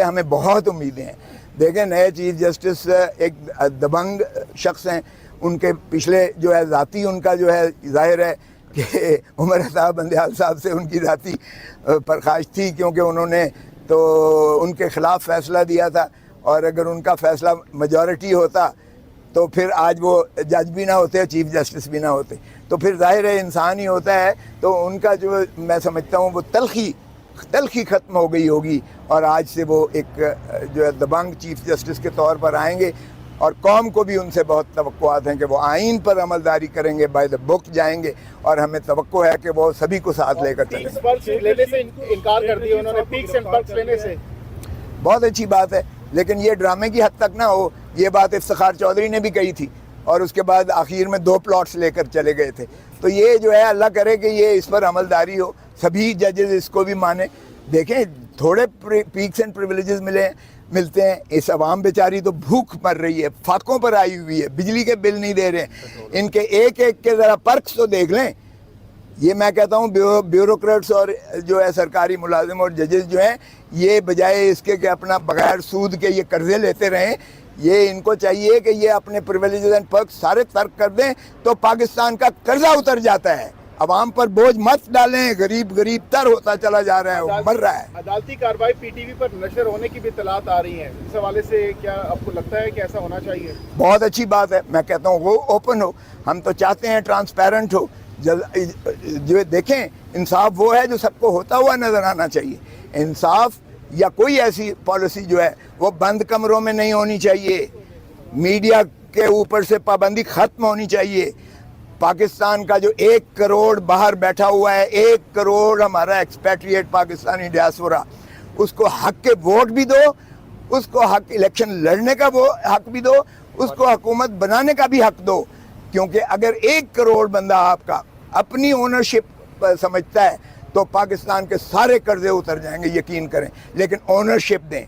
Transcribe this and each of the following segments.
ہمیں بہت امیدیں ہیں. دیکھیں نئے چیف جسٹس ایک دبنگ شخص ہیں. ان کے پچھلے جو ہے ذاتی ان کا جو ہے ظاہر ہے کہ عمر صاحب بندیال صاحب سے ان کی ذاتی پرخاش تھی، کیونکہ انہوں نے تو ان کے خلاف فیصلہ دیا تھا، اور اگر ان کا فیصلہ میجورٹی ہوتا تو پھر آج وہ جج بھی نہ ہوتے، چیف جسٹس بھی نہ ہوتے. تو پھر ظاہر ہے انسان ہی ہوتا ہے. تو ان کا جو میں سمجھتا ہوں وہ تلخی ختم ہو گئی ہوگی، اور آج سے وہ ایک جو ہے دبنگ چیف جسٹس کے طور پر آئیں گے. اور قوم کو بھی ان سے بہت توقعات ہیں کہ وہ آئین پر عمل داری کریں گے، بائی دا بک جائیں گے، اور ہمیں توقع ہے کہ وہ سبھی کو ساتھ لے کر چلیں گے. لینے سے انکار کر دیا انہوں نے، پیکس اینڈ پرکس لینے سے. بہت اچھی بات ہے، لیکن یہ ڈرامے کی حد تک نہ ہو. یہ بات افتخار چودھری نے بھی کہی تھی، اور اس کے بعد آخر میں 2 پلاٹس لے کر چلے گئے تھے. تو یہ جو ہے اللہ کرے کہ یہ اس پر عمل داری ہو، سبھی ججز اس کو بھی مانیں. دیکھیں تھوڑے پیکس اینڈ پریویلیجز ملتے ہیں. اس عوام بیچاری تو بھوک مر رہی ہے، فاقوں پر آئی ہوئی ہے، بجلی کے بل نہیں دے رہے ہیں. ان کے ایک کے ذرا پرکس تو دیکھ لیں. یہ میں کہتا ہوں بیوروکریٹس اور جو ہے سرکاری ملازم اور ججز جو ہیں، یہ بجائے اس کے کہ اپنا بغیر سود کے یہ قرضے لیتے رہیں، یہ ان کو چاہیے کہ یہ اپنے پریویلیجز اینڈ پرکس سارے ترک کر دیں، تو پاکستان کا قرضہ اتر جاتا ہے. عوام پر بوجھ مت ڈالیں، غریب تر ہوتا چلا جا رہا ہے، مر رہا ہے. عدالتی کارروائی پی ٹی وی پر نشر ہونے کی بھی اطلاعات آ رہی ہیں. اس حوالے سے کیا آپ کو لگتا ہے کہ ایسا ہونا چاہیے؟ بہت اچھی بات ہے. میں کہتا ہوں وہ اوپن ہو. ہم تو چاہتے ہیں ٹرانسپیرنٹ ہو. جو دیکھیں انصاف وہ ہے جو سب کو ہوتا ہوا نظر آنا چاہیے. انصاف یا کوئی ایسی پالیسی جو ہے وہ بند کمروں میں نہیں ہونی چاہیے. میڈیا کے اوپر سے پابندی ختم ہونی چاہیے. پاکستان کا جو 1 کروڑ باہر بیٹھا ہوا ہے، 1 کروڑ ہمارا ایکسپیٹریٹ پاکستانی ڈیاسپورا، اس کو حق کے ووٹ بھی دو، اس کو حق الیکشن لڑنے کا وہ حق بھی دو، اس کو حکومت بنانے کا بھی حق دو. کیونکہ اگر 1 کروڑ بندہ آپ کا اپنی اونرشپ سمجھتا ہے تو پاکستان کے سارے قرضے اتر جائیں گے، یقین کریں. لیکن اونرشپ دیں،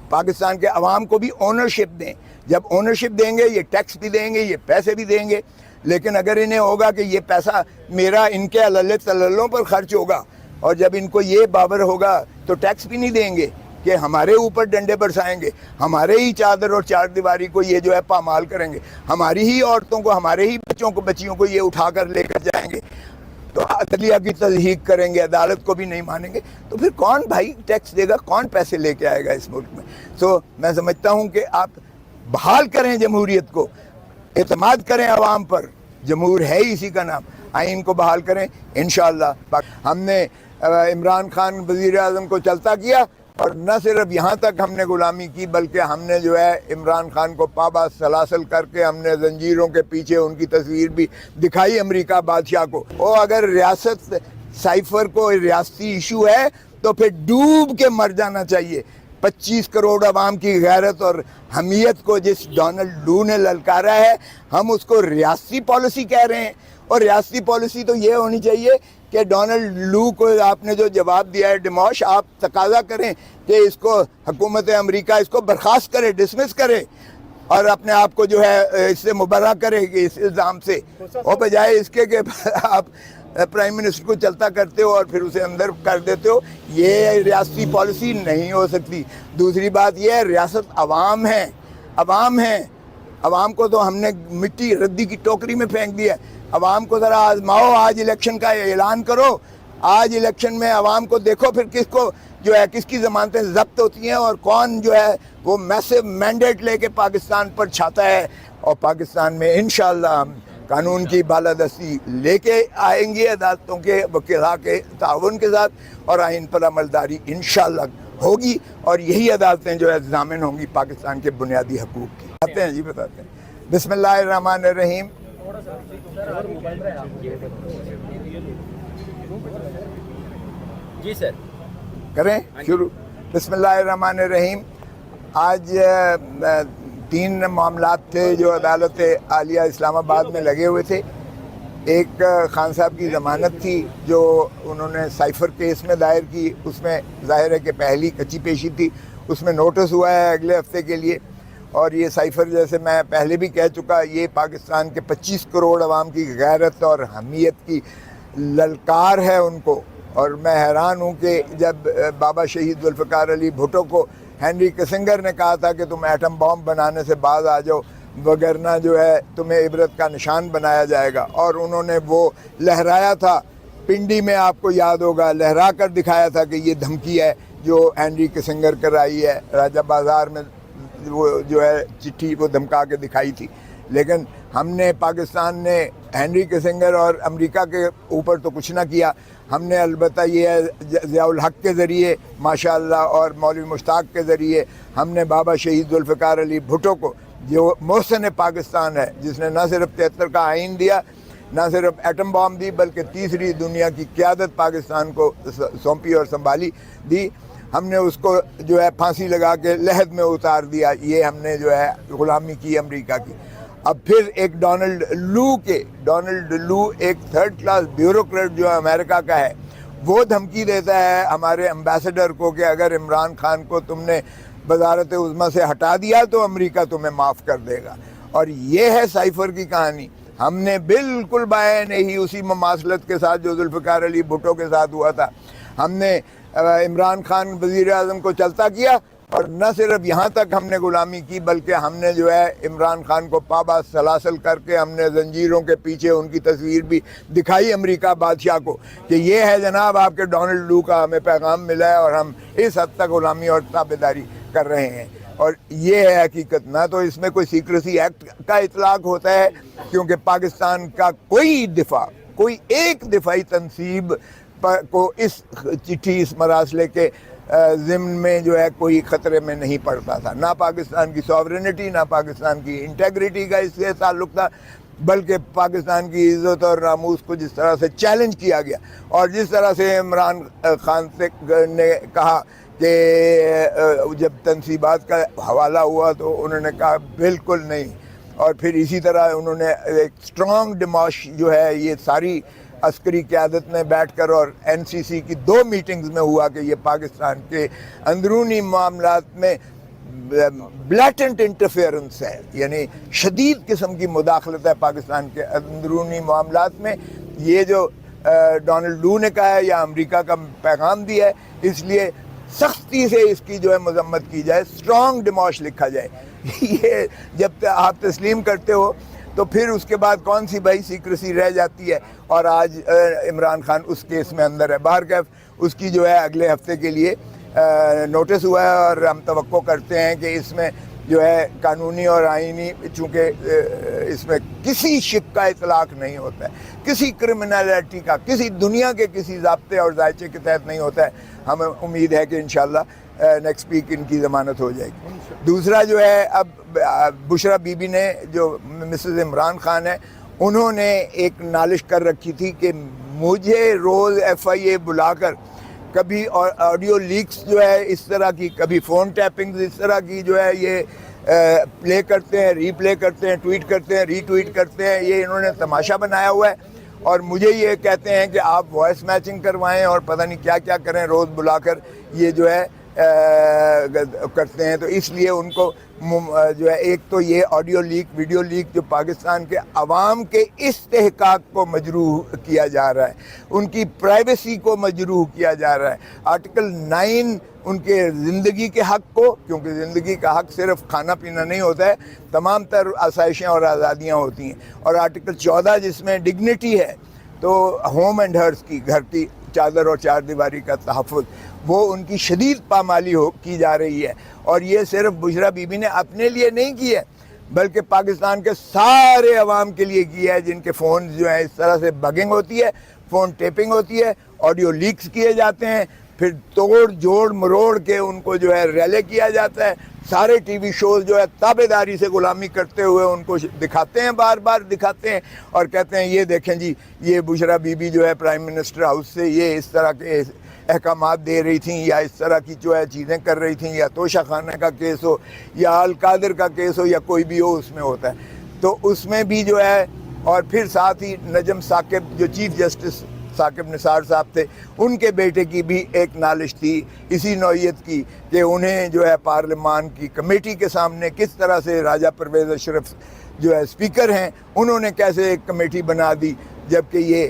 پاکستان کے عوام کو بھی اونرشپ دیں. جب اونرشپ دیں گے یہ ٹیکس بھی دیں گے، یہ پیسے بھی دیں گے. لیکن اگر انہیں ہوگا کہ یہ پیسہ میرا ان کے اللہ تللوں پر خرچ ہوگا، اور جب ان کو یہ باور ہوگا تو ٹیکس بھی نہیں دیں گے کہ ہمارے اوپر ڈنڈے برسائیں گے، ہمارے ہی چادر اور چار دیواری کو یہ جو ہے پامال کریں گے، ہماری ہی عورتوں کو، ہمارے ہی بچیوں کو یہ اٹھا کر لے کر جائیں گے، تو عدلیہ کی تضحیق کریں گے، عدالت کو بھی نہیں مانیں گے، تو پھر کون بھائی ٹیکس دے گا، کون پیسے لے کے آئے گا اس ملک میں. سو میں سمجھتا ہوں کہ آپ بحال کریں جمہوریت کو، اعتماد کریں عوام پر، جمہور ہے ہی اسی کا نام، آئین کو بحال کریں انشاءاللہ. ہم نے عمران خان وزیر اعظم کو چلتا کیا، اور نہ صرف یہاں تک ہم نے غلامی کی بلکہ ہم نے جو ہے عمران خان کو پابا سلاسل کر کے ہم نے زنجیروں کے پیچھے ان کی تصویر بھی دکھائی امریکہ بادشاہ کو. اور اگر ریاست سائفر کو ریاستی ایشو ہے تو پھر ڈوب کے مر جانا چاہیے. 25 کروڑ عوام کی غیرت اور حمیت کو جس ڈونلڈ لو نے للکارا ہے، ہم اس کو ریاستی پالیسی کہہ رہے ہیں. اور ریاستی پالیسی تو یہ ہونی چاہیے کہ ڈونلڈ لو کو آپ نے جو جواب دیا ہے ڈیموش، آپ تقاضا کریں کہ اس کو حکومت امریکہ اس کو برخاست کرے، ڈسمس کرے، اور اپنے آپ کو جو ہے اس سے مبرہ کرے کہ اس الزام سے، اور بجائے اس کے کہ آپ پرائم منسٹر کو چلتا کرتے ہو اور پھر اسے اندر کر دیتے ہو. یہ ریاستی پالیسی نہیں ہو سکتی. دوسری بات یہ ہے ریاست عوام ہے، عوام کو تو ہم نے مٹی ردی کی ٹوکری میں پھینک دیا ہے. عوام کو ذرا آزماؤ، آج الیکشن کا اعلان کرو، آج الیکشن میں عوام کو دیکھو پھر کس کو جو ہے کس کی ضمانتیں ضبط ہوتی ہیں اور کون جو ہے وہ میسو مینڈیٹ لے کے پاکستان پر چھاتا ہے. اور پاکستان میں انشاءاللہ ہم قانون کی بالادستی لے کے آئیں گے، عدالتوں کے وکلاء کے تعاون کے ساتھ، اور آئین پر عمل داری انشاءاللہ ہوگی، اور یہی عدالتیں جو ہے ضامن ہوں گی پاکستان کے بنیادی حقوق کی. بتاتے ہیں. بسم اللہ الرحمن الرحیم. جی سر کریں شروع. بسم اللہ الرحمن الرحیم. آج 3 معاملات تھے جو عدالت عالیہ اسلام آباد میں لگے ہوئے تھے. ایک خان صاحب کی ضمانت تھی جو انہوں نے سائفر کیس میں دائر کی، اس میں ظاہر ہے کہ پہلی کچی پیشی تھی، اس میں نوٹس ہوا ہے اگلے ہفتے کے لیے. اور یہ سائفر جیسے میں پہلے بھی کہہ چکا، یہ پاکستان کے 25 کروڑ عوام کی غیرت اور حمیت کی للکار ہے ان کو. اور میں حیران ہوں کہ جب بابا شہید ذوالفقار علی بھٹو کو ہینری کسنگر نے کہا تھا کہ تم ایٹم بام بنانے سے باز آ جاؤ وگرنہ جو ہے تمہیں عبرت کا نشان بنایا جائے گا، اور انہوں نے وہ لہرایا تھا پنڈی میں، آپ کو یاد ہوگا، لہرا کر دکھایا تھا کہ یہ دھمکی ہے جو ہینری کسنگر کرائی ہے راجہ بازار میں، وہ جو ہے چٹھی کو دھمکا کے دکھائی تھی۔ لیکن ہم نے، پاکستان نے ہینری کسنگر اور امریکہ کے اوپر تو کچھ نہ کیا، ہم نے البتہ یہ ہے ضیاء الحق کے ذریعے ماشاءاللہ اور مولوی مشتاق کے ذریعے ہم نے بابا شہید ذوالفقار علی بھٹو کو، جو محسن پاکستان ہے، جس نے نہ صرف 73 کا آئین دیا، نہ صرف ایٹم بام دی، بلکہ تیسری دنیا کی قیادت پاکستان کو سونپی اور سنبھالی دی، ہم نے اس کو جو ہے پھانسی لگا کے لحد میں اتار دیا۔ یہ ہم نے جو ہے غلامی کی امریکہ کی۔ اب پھر ایک ڈونلڈ لو ایک تھرڈ کلاس بیوروکریٹ جو امریکہ کا ہے، وہ دھمکی دیتا ہے ہمارے امبیسڈر کو کہ اگر عمران خان کو تم نے وزارت عظمیٰ سے ہٹا دیا تو امریکہ تمہیں معاف کر دے گا۔ اور یہ ہے سائفر کی کہانی۔ ہم نے بالکل باین ہی اسی مماثلت کے ساتھ جو ذوالفقار علی بھٹو کے ساتھ ہوا تھا، ہم نے عمران خان وزیر اعظم کو چلتا کیا، اور نہ صرف یہاں تک ہم نے غلامی کی، بلکہ ہم نے جو ہے عمران خان کو پابا سلاسل کر کے ہم نے زنجیروں کے پیچھے ان کی تصویر بھی دکھائی امریکہ بادشاہ کو کہ یہ ہے جناب آپ کے ڈونلڈ لو کا ہمیں پیغام ملا ہے، اور ہم اس حد تک غلامی اور تابعداری کر رہے ہیں۔ اور یہ ہے حقیقت، نہ تو اس میں کوئی سیکریسی ایکٹ کا اطلاق ہوتا ہے، کیونکہ پاکستان کا کوئی ایک دفاعی تنصیب کو اس چٹھی، اس مراسلے کے ضمن میں جو ہے کوئی خطرے میں نہیں پڑتا تھا، نہ پاکستان کی سوورنٹی، نہ پاکستان کی انٹیگریٹی کا اس سے تعلق تھا، بلکہ پاکستان کی عزت اور ناموس کو جس طرح سے چیلنج کیا گیا، اور جس طرح سے عمران خان نے کہا کہ جب تنصیبات کا حوالہ ہوا تو انہوں نے کہا بالکل نہیں، اور پھر اسی طرح انہوں نے ایک اسٹرانگ ڈیماش جو ہے یہ ساری عسکری قیادت میں بیٹھ کر، اور این سی سی کی 2 میٹنگز میں ہوا کہ یہ پاکستان کے اندرونی معاملات میں بلیٹنٹ انٹرفیئرنس ہے، یعنی شدید قسم کی مداخلت ہے پاکستان کے اندرونی معاملات میں۔ یہ جو ڈونلڈ لو نے کہا ہے یا امریکہ کا پیغام دیا ہے، اس لیے سختی سے اس کی جو ہے مذمت کی جائے، اسٹرانگ ڈیماش لکھا جائے۔ یہ جب آپ تسلیم کرتے ہو تو پھر اس کے بعد کون سی بھائی سیکریسی رہ جاتی ہے، اور آج عمران خان اس کیس میں اندر ہے۔ بہرکیف اس کی جو ہے اگلے ہفتے کے لیے نوٹس ہوا ہے، اور ہم توقع کرتے ہیں کہ اس میں جو ہے قانونی اور آئینی، چونکہ اس میں کسی شک کا اطلاق نہیں ہوتا ہے، کسی کرمنالٹی کا، کسی دنیا کے کسی ضابطے اور ذائچے کے تحت نہیں ہوتا ہے، ہمیں امید ہے کہ انشاءاللہ نیکسٹ ویک ان کی ضمانت ہو جائے گی۔ دوسرا جو ہے، اب بشرا بی بی نے، جو مسز عمران خان ہے، انہوں نے ایک نالش کر رکھی تھی کہ مجھے روز ایف آئی اے بلا کر کبھی آڈیو لیکس جو ہے اس طرح کی، کبھی فون ٹیپنگز اس طرح کی جو ہے یہ پلے کرتے ہیں، ری پلے کرتے ہیں، ٹویٹ کرتے ہیں، ری ٹویٹ کرتے ہیں، یہ انہوں نے تماشا بنایا ہوا ہے، اور مجھے یہ کہتے ہیں کہ آپ وائس میچنگ کروائیں اور پتہ نہیں کیا کیا کریں، روز بلا کر یہ جو ہے کرتے ہیں۔ تو اس لیے ان کو جو ہے ایک تو یہ آڈیو لیک، ویڈیو لیک جو پاکستان کے عوام کے استحقاق کو مجروح کیا جا رہا ہے، ان کی پرائیویسی کو مجروح کیا جا رہا ہے۔ آرٹیکل 9 ان کے زندگی کے حق کو، کیونکہ زندگی کا حق صرف کھانا پینا نہیں ہوتا ہے، تمام تر آسائشیں اور آزادیاں ہوتی ہیں، اور آرٹیکل 14 جس میں ڈگنیٹی ہے، تو ہوم اینڈ ہرس کی، گھر کی چادر اور چار دیواری کا تحفظ، وہ ان کی شدید پامالی کی جا رہی ہے۔ اور یہ صرف بشرا بی بی نے اپنے لیے نہیں کی ہے، بلکہ پاکستان کے سارے عوام کے لیے کی ہے، جن کے فون جو ہیں اس طرح سے بگنگ ہوتی ہے، فون ٹیپنگ ہوتی ہے، آڈیو لیکس کیے جاتے ہیں، پھر توڑ جوڑ مروڑ کے ان کو جو ہے ریلے کیا جاتا ہے۔ سارے ٹی وی شوز جو ہے تابعداری سے غلامی کرتے ہوئے ان کو دکھاتے ہیں، بار بار دکھاتے ہیں، اور کہتے ہیں یہ دیکھیں جی، یہ بشرا بی بی جو ہے پرائم منسٹر ہاؤس سے یہ اس طرح کے احکامات دے رہی تھیں، یا اس طرح کی جو ہے چیزیں کر رہی تھیں، یا توشہ خانہ کا کیس ہو، یا القادر کا کیس ہو، یا کوئی بھی ہو، اس میں ہوتا ہے۔ تو اس میں بھی جو ہے، اور پھر ساتھ ہی نجم ثاقب جو چیف جسٹس ثاقب نثار صاحب تھے، ان کے بیٹے کی بھی ایک نالش تھی اسی نوعیت کی، کہ انہیں جو ہے پارلیمان کی کمیٹی کے سامنے کس طرح سے راجہ پرویز اشرف جو ہے اسپیکر ہیں، انہوں نے کیسے ایک کمیٹی بنا دی، جبکہ یہ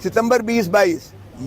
2022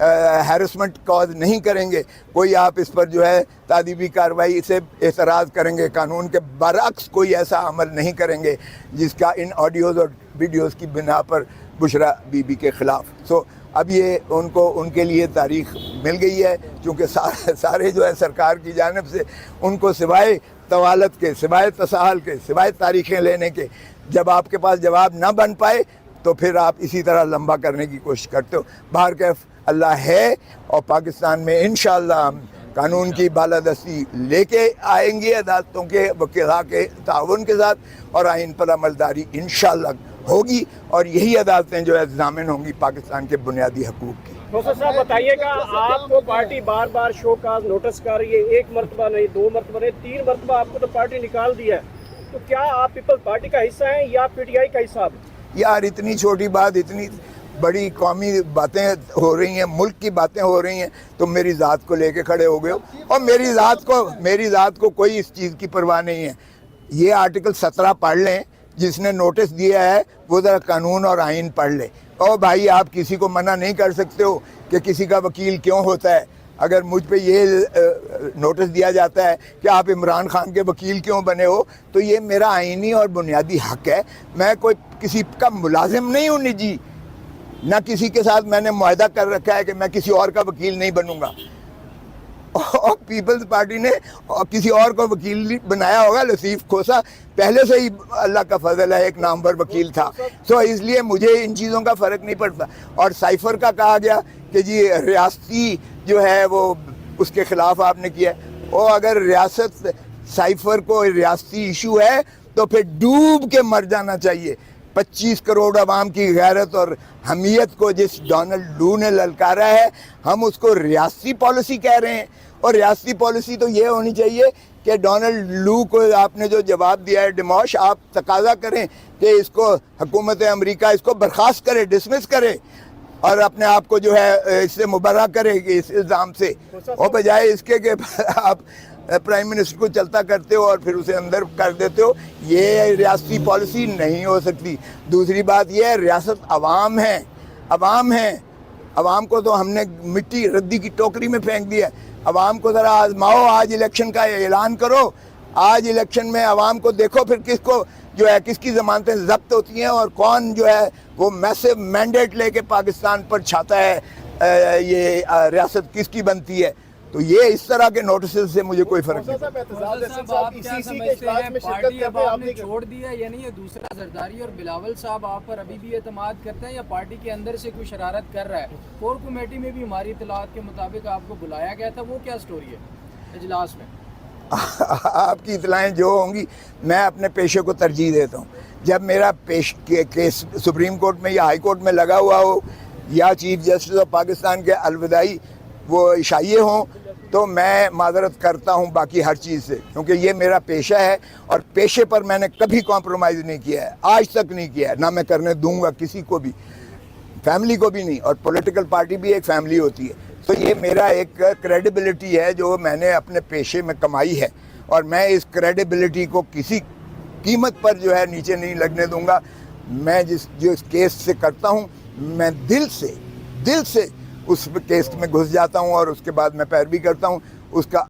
ہیرسمنٹ کاز نہیں کریں گے, کوئی آپ اس پر جو ہے تعدیبی کارروائی سے اعتراض کریں گے, قانون کے برعکس کوئی ایسا عمل نہیں کریں گے جس کا ان آڈیوز اور ویڈیوز کی بنا پر بشرا بی بی کے خلاف. سو اب یہ ان کے لیے تاریخ مل گئی ہے, چونکہ سارے جو ہے سرکار کی جانب سے ان کو سوائے طوالت کے, سوائے تساہل کے, سوائے تاریخیں لینے کے, جب آپ کے پاس جواب نہ بن پائے تو پھر آپ اسی طرح لمبا کرنے کی کوشش کرتے ہو. باہر کیف اللہ ہے, اور پاکستان میں انشاءاللہ ہم قانون کی بالادستی لے کے آئیں گے, عدالتوں کے وکلاء کے تعاون کے ساتھ, اور آئین پر عملداری انشاءاللہ ہوگی, اور یہی عدالتیں جو ہے ضامن ہوں گی پاکستان کے بنیادی حقوق کی. پروفیسر صاحب بتائیے گا, آپ کو پارٹی بار بار شو کاز نوٹس کر رہی ہے, ایک مرتبہ نہیں, 2 مرتبہ نہیں, 3 مرتبہ آپ کو تو پارٹی نکال دی ہے, تو کیا آپ پیپل پارٹی کا حصہ ہیں یا پی ٹی آئی کا حصہ؟ یار اتنی چھوٹی بات, اتنی بڑی قومی باتیں ہو رہی ہیں, ملک کی باتیں ہو رہی ہیں, تم میری ذات کو لے کے کھڑے ہو گئے ہو, اور میری ذات کو کوئی اس چیز کی پرواہ نہیں ہے. یہ آرٹیکل 17 پڑھ لیں, جس نے نوٹس دیا ہے وہ ذرا قانون اور آئین پڑھ لے. اور بھائی آپ کسی کو منع نہیں کر سکتے ہو کہ کسی کا وکیل کیوں ہوتا ہے. اگر مجھ پہ یہ نوٹس دیا جاتا ہے کہ آپ عمران خان کے وکیل کیوں بنے ہو, تو یہ میرا آئینی اور بنیادی حق ہے. میں کوئی کسی کا ملازم نہیں ہوں نجی, نہ کسی کے ساتھ میں نے معاہدہ کر رکھا ہے کہ میں کسی اور کا وکیل نہیں بنوں گا. اور پیپلز پارٹی نے کسی اور کو وکیل بنایا ہوگا. لطیف کھوسا پہلے سے ہی اللہ کا فضل ہے ایک نامور وکیل تھا, سو اس لیے مجھے ان چیزوں کا فرق نہیں پڑتا. اور سائفر کا کہا گیا کہ جی ریاستی جو ہے وہ اس کے خلاف آپ نے کیا ہے, اور اگر ریاست سائفر کو ریاستی ایشو ہے تو پھر ڈوب کے مر جانا چاہیے. 25 کروڑ عوام کی غیرت اور حمیت کو جس ڈونلڈ لو نے للکارا ہے, ہم اس کو ریاستی پالیسی کہہ رہے ہیں. اور ریاستی پالیسی تو یہ ہونی چاہیے کہ ڈونلڈ لو کو آپ نے جو جواب دیا ہے ڈیموش, آپ تقاضا کریں کہ اس کو حکومت امریکہ اس کو برخاست کرے, ڈسمس کرے, اور اپنے آپ کو جو ہے اس سے مبرہ کرے اس الزام سے, اور بجائے اس کے کہ آپ پرائم منسٹر کو چلتا کرتے ہو اور پھر اسے اندر کر دیتے ہو. یہ ریاستی پالیسی نہیں ہو سکتی. دوسری بات یہ ہے, ریاست عوام ہے, عوام ہیں, عوام کو تو ہم نے مٹی ردی کی ٹوکری میں پھینک دیا ہے. عوام کو ذرا آزماؤ, آج الیکشن کا اعلان کرو, آج الیکشن میں عوام کو دیکھو پھر کس کو جو ہے کس کی ضمانتیں ضبط ہوتی ہیں, اور کون جو ہے وہ میسو مینڈیٹ لے کے پاکستان پر چھاتا ہے, یہ ریاست کس کی بنتی ہے. تو یہ اس طرح کے نوٹسز سے مجھے کوئی فرق نہیں. پارٹی اب آپ نے چھوڑ دی ہے, یعنی یہ دوسرا زرداری اور بلاول صاحب آپ پر ابھی بھی اعتماد کرتے ہیں, یا پارٹی کے اندر سے کوئی شرارت کر رہا ہے؟ کور کمیٹی میں بھی ہماری اطلاعات کے مطابق آپ کو بلایا گیا تھا, وہ کیا سٹوری ہے اجلاس میں؟ آپ کی اطلاعیں جو ہوں گی, میں اپنے پیشے کو ترجیح دیتا ہوں. جب میرا کیس سپریم کورٹ میں یا ہائی کورٹ میں لگا ہوا ہو, یا چیف جسٹس آف پاکستان کے الوداعی وہ عشائیے ہوں, تو میں معذرت کرتا ہوں باقی ہر چیز سے, کیونکہ یہ میرا پیشہ ہے, اور پیشے پر میں نے کبھی کمپرومائز نہیں کیا ہے, آج تک نہیں کیا ہے, نہ میں کرنے دوں گا کسی کو بھی, فیملی کو بھی نہیں. اور پولیٹیکل پارٹی بھی ایک فیملی ہوتی ہے. تو یہ میرا ایک کریڈیبلٹی ہے جو میں نے اپنے پیشے میں کمائی ہے, اور میں اس کریڈیبلٹی کو کسی قیمت پر جو ہے نیچے نہیں لگنے دوں گا. میں جو اس کیس سے کرتا ہوں, میں دل سے اس کیس میں گھس جاتا ہوں, اور اس کے بعد میں پیروی کرتا ہوں اس کا.